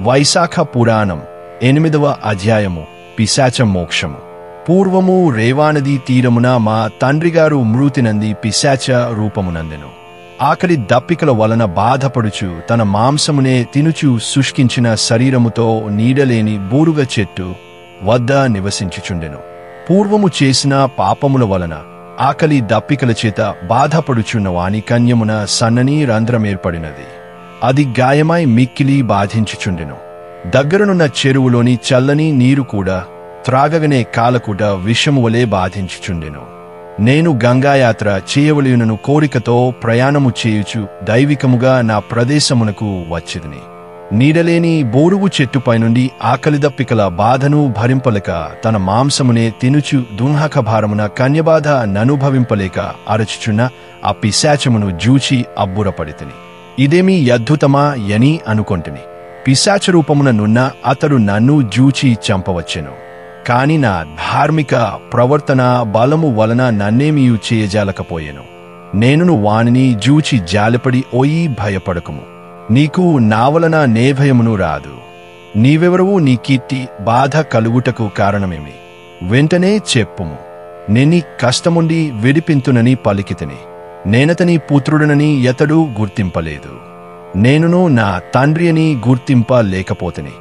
వైశాఖ పురాణం 8వ అధ్యాయము పిశాచ మోక్షము. పూర్వము రేవానది తీరమున మా తండ్రిగారు మృతినంది పిశాచ రూపమునందెను. ఆకలి దప్పికల వలన బాధపడుచు తన మాంసమునే తినుచు శుష్కించిన శరీరముతో నీడలేని బూరుగ చెట్టు వద్ద నివసించుచుండెను. పూర్వము చేసిన పాపముల వలన ఆకలి దప్పికల చేత బాధపడుచున్న వాని కన్యమున సన్నని రంధ్రమేర్పడినది. అది గాయమై మిక్కిలి బాధించుచుండెను. దగ్గరనున్న చెరువులోని చల్లని నీరు కూడా త్రాగగనే కాలకుట విషము వలె బాధించుచుండెను. నేను గంగాయాత్ర చేయవలయునను కోరికతో ప్రయాణము చేయుచు దైవికముగా నా ప్రదేశమునకు వచ్చిదిని. నీడలేని బోరుగు చెట్టుపై నుండి ఆకలిదప్పికల బాధను భరింపలేక తన మాంసమునే తినుచు దుంహక భారమున కన్యబాధ ననుభవింపలేక అరచుచున్న ఆ పిశాచమును జూచి అబ్బురపడితిని. ఇదేమీ అద్భుతమా యని అనుకొంటిని. పిశాచ రూపమున నున్న అతడు నన్ను జూచి చంపవచ్చెను. కాని నా ధార్మిక ప్రవర్తన బలము వలన నన్నేమియూ చేయజాలకపోయెను. నేనును వానిని జూచి జాలిపడి ఓయి భయపడకుము, నీకు నా వలన నే భయమును రాదు. నీవెవరవు, నీ కీర్తి బాధ కలుగుటకు కారణమేమి? వెంటనే చెప్పుము. నేనీ కష్టముండి విడిపింతునని పలికితిని. నేనతని పుత్రుడనని ఎతడు గుర్తింపలేదు. నేనును నా తండ్రి అని గుర్తింపలేకపోతిని.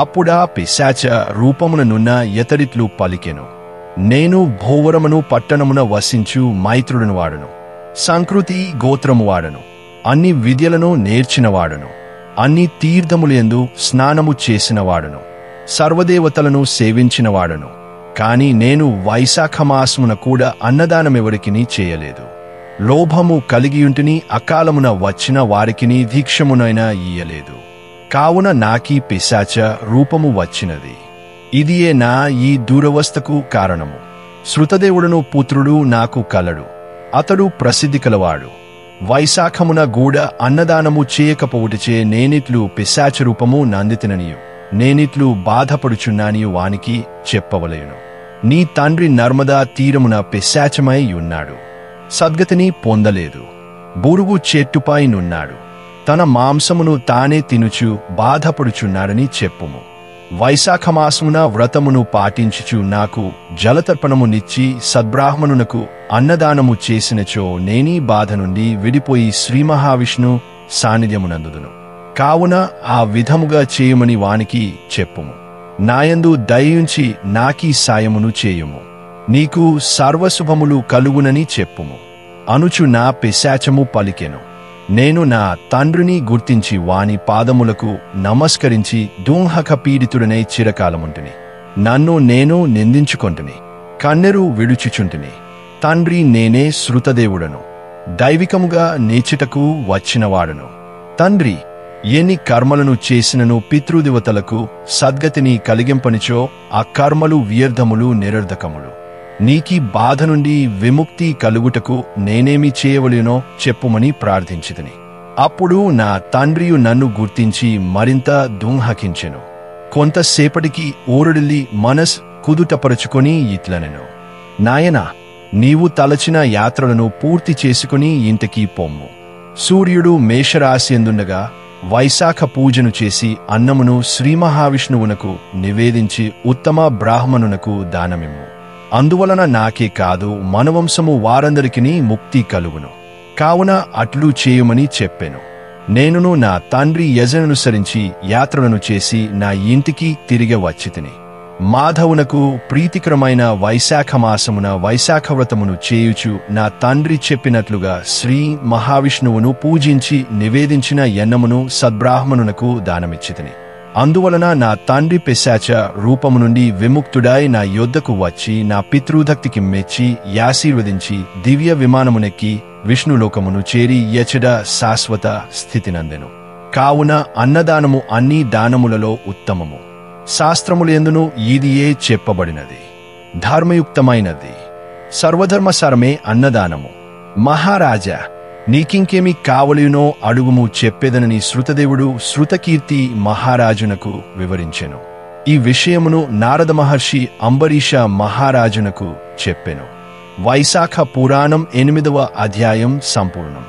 అప్పుడా పిశాచ రూపముననున్న ఎతడిట్లు పలికెను. నేను భోవరమును పట్టణమున వసించు మైత్రుడను వాడను, సంకృతి గోత్రము వాడను, అన్ని విద్యలను నేర్చినవాడను, అన్ని తీర్థములందు స్నానము చేసినవాడను, సర్వదేవతలను సేవించినవాడను. కాని నేను వైశాఖమాసమున కూడా అన్నదానమెవరికిని చేయలేదు. లోభము కలిగియుంటిని అకాలమున వచ్చిన వారికిని దీక్షమునైనా ఇయ్యలేదు. కావున నాకీ పిశాచ రూపము వచ్చినది. ఇదియే నా ఈ దురవస్థకు కారణము. శృతదేవుడను పుత్రుడు నాకు కలడు. అతడు ప్రసిద్ధి కలవాడు. వైశాఖమున గూడ అన్నదానము చేయకపోవుటచే నేనిట్లు పిశాచ రూపము నందితిననియు నేనిట్లు బాధపడుచున్నానియు వానికి చెప్పవలయును. నీ తండ్రి నర్మదా తీరమున పిశాచమై ఉన్నాడు. సద్గతిని పొందలేదు. బూరుగు చెట్టుపై నున్నాడు. తన మాంసమును తానే తినుచు బాధపడుచున్నాడని చెప్పుము. వైశాఖమాసమున వ్రతమును పాటించుచు నాకు జలతర్పణమునిచ్చి సద్బ్రాహ్మణునకు అన్నదానము చేసినచో నేనీ బాధ నుండి విడిపోయి శ్రీ మహావిష్ణు సాన్నిధ్యమునందుదును. కావున ఆ విధముగా చేయమని వానికి చెప్పుము. నాయందు దయించి నాకీ సాయమును చేయుము. నీకు సర్వశుభములు కలుగునని చెప్పుము అనుచు నా పిశాచము పలికెను. నేను నా తండ్రిని గుర్తించి వాని పాదములకు నమస్కరించి దుంహక పీడితుడనై చిరకాలముంటిని. నన్ను నేను నిందించుకొంటిని, కన్నెరు విడుచుచుంటిని. తండ్రి నేనే శృతదేవుడను, దైవికముగా నేర్చుటకు వచ్చినవాడను. తండ్రి ఎన్ని కర్మలను చేసినను పితృదేవతలకు సద్గతిని కలిగింపనిచో ఆ కర్మలు వ్యర్థములు నిరర్ధకములు. నీకీ బాధ నుండి విముక్తి కలుగుటకు నేనేమి చేయవలెనో చెప్పుమని ప్రార్థించితిని. అప్పుడు నా తండ్రియు నన్ను గుర్తించి మరింత దుంహకించెను. కొంతసేపటికి ఊరడిల్లి మనస్ కుదుటపరుచుకొని ఇట్లనెను. నాయనా, నీవు తలచిన యాత్రలను పూర్తి చేసుకుని ఇంటికి పొమ్ము. సూర్యుడు మేషరాశి ఎందుండగా వైశాఖ పూజను చేసి అన్నమును శ్రీ మహావిష్ణువునకు నివేదించి ఉత్తమ బ్రాహ్మణునకు దానమిమ్ము. అందువలన నాకే కాదు మనవంశము వారందరికిని ముక్తి కలుగును. కావున అట్లు చేయుమని చెప్పెను. నేనును నా తండ్రి యజననుసరించి యాత్రలను చేసి నా ఇంటికి తిరిగి వచ్చితిని. మాధవునకు ప్రీతికరమైన వైశాఖమాసమున వైశాఖవ్రతమును చేయుచు నా తండ్రి చెప్పినట్లుగా శ్రీ మహావిష్ణువును పూజించి నివేదించిన యన్నమును సద్బ్రాహ్మణునకు దానమిచ్చితిని. అందువలన నా తండ్రి పిశాచ రూపము నుండి విముక్తుడై నా యొద్దకు వచ్చి నా పితృభక్తికి మెచ్చి యాశీర్వదించి దివ్య విమానమునెక్కి విష్ణులోకమును చేరి యచడ శాశ్వత స్థితినందెను. కావున అన్నదానము అన్ని దానములలో ఉత్తమము. శాస్త్రములందును ఇదియే చెప్పబడినది, ధర్మయుక్తమైనది. సర్వధర్మసారమే అన్నదానము. మహారాజా, నీకింకేమి కావలయునో అడుగుము చెప్పేదనని శృతదేవుడు శృతకీర్తి మహారాజునకు వివరించెను. ఈ విషయమును నారద మహర్షి అంబరీష మహారాజునకు చెప్పెను. వైశాఖ పురాణం 8వ అధ్యాయం సంపూర్ణం.